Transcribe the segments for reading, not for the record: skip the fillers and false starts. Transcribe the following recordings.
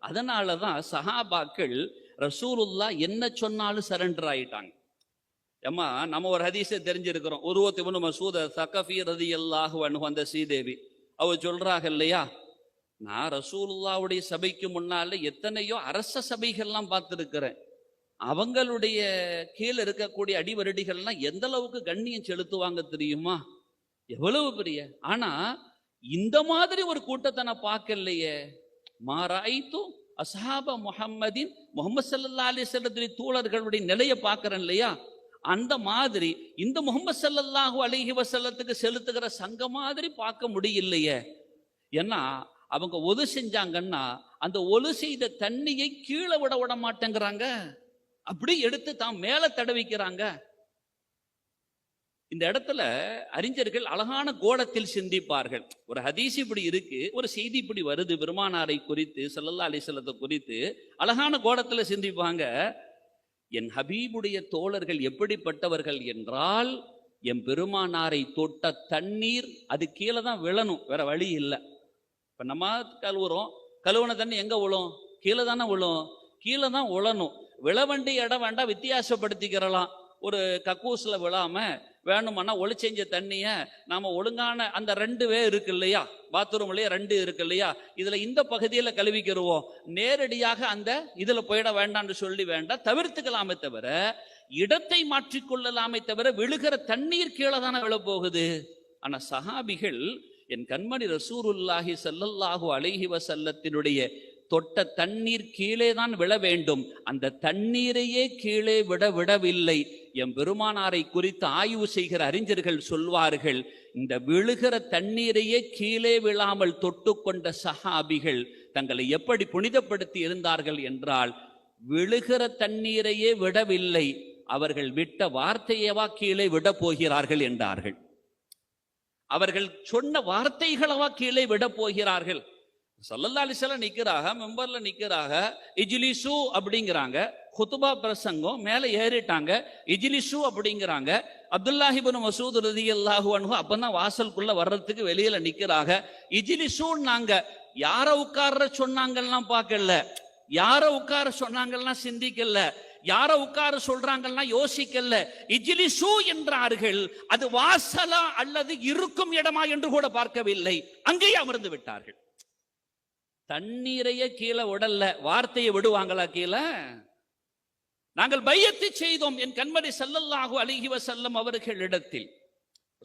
அதனாலதான் சஹாபாக்கள் ரசூலுல்லா என்ன சொன்னாலும் சரண்டர் ஆயிட்டாங்க. ஏமா நம்ம ஒரு ஹதீஸை தெரிஞ்சிருக்கிறோம். உருவத் இப்னு மஸ்ஊத் ஸகஃபி ரலியல்லாஹு அன்ஹு அந்த ஸ்ரீதேவி அவ சொல்றாங்க இல்லையா, நான் ரசூலுல்லாவுடைய சபைக்கு முன்னால எத்தனையோ அரச சபைகள்லாம் பார்த்துருக்கிறேன். அவங்களுடைய கீழே இருக்கக்கூடிய அடிவரடிகள்லாம் எந்த அளவுக்கு கண்ணியம் செலுத்துவாங்க தெரியுமா, எவ்வளவு பெரிய. ஆனா இந்த மாதிரி ஒரு கூட்டத்தை நான் பார்க்கலையே. மாராய்த்தும் அஸ்ஹாப முஹம்மதின், முஹம்மது ஸல்லல்லாஹு அலைஹி வஸல்லம் தோழர்களுடைய நிலையை பார்க்கிறேன் இல்லையா, அந்த மாதிரி இந்த முஹம்மது ஸல்லல்லாஹு அலைஹி வஸல்லத்துக்கு செலுத்துகிற சங்க மாதிரி பார்க்க முடியலையே. ஏன்னா அவங்க ஒது செஞ்சாங்கன்னா அந்த ஒலு செய்த தண்ணியை கீழே விட மாட்டேங்கிறாங்க, அப்படி எடுத்து தான் மேல தடவிக்கிறாங்க. இந்த இடத்துல அறிஞர்கள் அழகான கோணத்தில் சிந்திப்பார்கள். ஒரு ஹதீஸ் இப்படி இருக்கு, ஒரு செய்தி இப்படி வருது பெருமானாரை குறித்து, ஸல்லல்லாஹு அலைஹி வஸல்லம் குறித்து அழகான கோணத்துல சிந்திப்பாங்க. என் ஹபீபுடைய தோழர்கள் எப்படிப்பட்டவர்கள் என்றால், என் பெருமானாரை தொட்ட தண்ணீர் அது கீழே தான் விழணும், வேற வழி இல்லை. இப்ப நம்ம கழுவுறோம், கழுவுன தண்ணி எங்க விழும், கீழே தானே விழும், கீழே தான் விழணும். விழ வேண்டிய இடம் வேண்டாம், வித்தியாசப்படுத்திக்கிறலாம். ஒரு கக்கூஸ்ல விழாம வேணுமானா ஒளி செஞ்ச தண்ணிய நாம ஒழுங்கான அந்த 2 வே இருக்கு இல்லையா, பாத்ரூம்லயே 2 இருக்கு இல்லையா, இதுல இந்த பகுதியில கழுவிக்கிறோம், நேரடியாக அந்த இதுல போயிட வேண்டாம்னு சொல்லி வேண்டாம், தவிர்த்துக்கலாமே தவிர இடத்தை மாற்றிக்கொள்ளலாமே தவிர விழுகிற தண்ணீர் கீழே தானே விழப்போகுது. ஆனா சஹாபிகள் என் கண்மணி ரசூலுல்லாஹி ஸல்லல்லாஹு அலைஹி வஸல்லத்தினுடைய தொட்ட தண்ணீர் கீழே தான் விழ வேண்டும், அந்த தண்ணீரையே கீழே விடவில்லை. என் பெருமானாரை குறித்து ஆய்வு செய்கிற அறிஞர்கள் சொல்வார்கள், இந்த விழுகிற தண்ணீரையே கீழே விழாமல் தொட்டு கொண்ட சஹாபிகள் தங்களை எப்படி புனிதப்படுத்தி இருந்தார்கள் என்றால், விழுகிற தண்ணீரையே விடவில்லை, அவர்கள் விட்ட வார்த்தையவா கீழே விட போகிறார்கள் என்றார்கள். அவர்கள் சொன்ன வார்த்தைகளவா கீழே விட போகிறார்கள். ஸல்லல்லாஹு அலைஹி வஸல்லம் நிக்கிறாங்க, மெம்பர்ல நிக்கிறாங்க, இஜ்லிசு அப்படிங்கிறாங்க, குதுபா பிரசங்கம் மேல ஏறிட்டாங்க, இஜ்லிசு அப்படிங்கிறாங்க. அப்துல்லாஹ் இப்னு மஸ்ஊத் ரலியல்லாஹு அன்ஹு அப்பதான் வாசலுக்குள்ள வர்றதுக்கு வெளியில நிக்கிறாங்க. இஜ்லிசுன்னாங்க, யார உட்கார சொன்னாங்கலாம் பார்க்கல, யார உட்கார சொன்னாங்கலாம் சிந்திக்கல, யார உட்கார சொல்றாங்கன்னா யோசிக்கல, இஜ்லிசு என்றார்கள். அது வாசலா அல்லது இருக்கும் இடமா என்று கூட பார்க்கவில்லை, அங்கேயே அமர்ந்து விட்டார்கள். தண்ணீரையே கீழே விடல, வார்த்தையை விடுவாங்களா கீழே? நாங்கள் பையத்தை செய்தோம் என் கண்மணி ஸல்லல்லாஹு அலைஹி வஸல்லம் அவர்களிடத்தில்.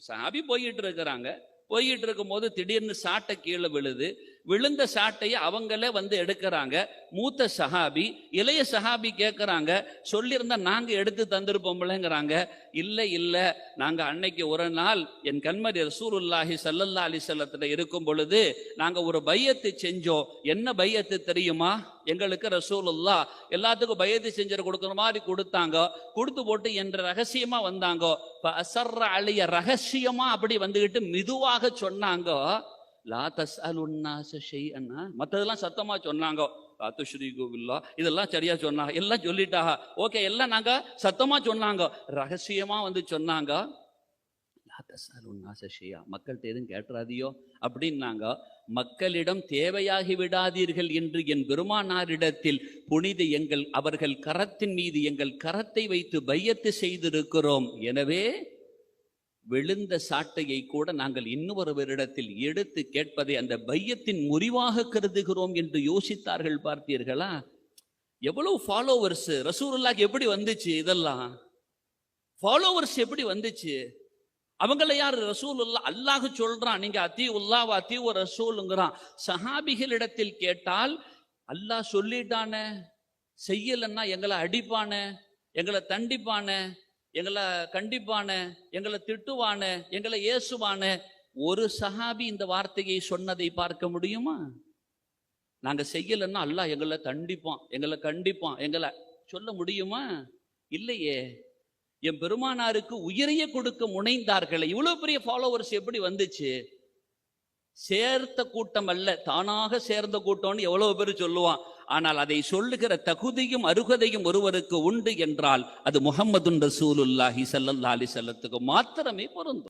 சஹாபி போயிட்டு இருக்கிறாங்க, போயிட்டு இருக்கும் போது திடீர்னு சாட்டை கீழே விழுது. விழுந்த சாட்டையை அவங்களே வந்து எடுக்கிறாங்க. மூத்த சஹாபி இளைய சஹாபி கேட்கிறாங்க, சொல்லியிருந்தா நாங்க எடுத்து தந்திருப்போம்லங்கிறாங்க. இல்லை இல்லை, நாங்க அன்னைக்கு ஒரு நாள் என் கண்மணி ரசூலுல்லாஹி ஸல்லல்லாஹு அலைஹி வஸல்லம் இருக்கும் பொழுது நாங்க ஒரு பையத்து செஞ்சோம். என்ன பையத்து தெரியுமா, எங்களுக்கு ரசூலுல்லாஹ் எல்லாத்துக்கும் பையத்து செஞ்சு கொடுக்குற மாதிரி கொடுத்தாங்க, கொடுத்து போட்டு என்ற ரகசியமா வந்தாங்க. அசர்ர அலைய ரகசியமா அப்படி வந்துகிட்டு மெதுவாக சொன்னாங்க, லா தஸ்அலுன்னாஸ ஷைஅன், மற்றதெல்லாம் சத்தமா சொன்னாங்க, லா துஷ்ரிகு பில்லாஹ் இதெல்லாம் சரியா சொன்னாங்க, எல்லாம் சொல்லிட்டாங்க, ஓகே எல்லாம் நாங்க சத்தமா சொன்னாங்க, ரகசியமா வந்து சொன்னாங்க, லா தஸ்அலுன்னாஸ ஷைஅன், மக்கள்கிட்ட எதுவும் கேட்டுறாதியோ அப்படின்னாங்க. மக்களிடம் தேவையாகி விடாதீர்கள் என்று என் பெருமானாரிடத்தில் புனித அவர்கள் கரத்தின் மீது எங்கள் கரத்தை வைத்து பையத்து செய்திருக்கிறோம். எனவே விழுந்த சாட்டையை கூட நாங்கள் இன்னொருவரிடத்தில் எடுத்து கேட்பதை அந்த பையத்தின் முறிவாக கருதுகிறோம் என்று யோசித்தார்கள். பார்த்தீர்களா எவ்வளவு ஃபாலோவர்ஸ் ரசூலுல்லாஹ்க்கு எப்படி வந்துச்சு, இதெல்லாம் ஃபாலோவர்ஸ் எப்படி வந்துச்சு? அவங்கள யார்? ரசூலுல்லாஹ். அல்லாஹ் சொல்றான், நீங்க அத்தீஉல்லாஹ் வ அத்தீஉ ரசூலுங்கிறான். சஹாபிகளிடத்தில் கேட்டால், அல்லாஹ் சொல்லிட்டானே, செய்யலன்னா எங்களை அடிப்பானே, எங்களை தண்டிப்பானே, எங்களை கண்டிப்பான, எங்களை திட்டுவான, எங்களை ஏசுவான, ஒரு சஹாபி இந்த வார்த்தையை சொன்னதை பார்க்க முடியுமா? நாங்க செய்யலன்னா அல்லாஹ் எங்களை தண்டிப்பான், எங்களை கண்டிப்பான், எங்களை சொல்ல முடியுமா? இல்லையே. என் பெருமானாருக்கு உயிரையே கொடுக்க முனைந்தார்களே, இவ்வளவு பெரிய ஃபாலோவர்ஸ் எப்படி வந்துச்சு? சேர்த்த கூட்டம் அல்ல, தானாக சேர்ந்த கூட்டம்னு எவ்வளவு பேர் சொல்லுவான். ஆனால் அதை சொல்லுகிற தகுதியும் அருகதையும் ஒருவருக்கு உண்டு என்றால் அது முஹம்மதுன் ரசூலுல்லாஹி ஸல்லல்லாஹு அலைஹி வஸல்லத்துக்கு மாத்திரமே பொருந்தும்.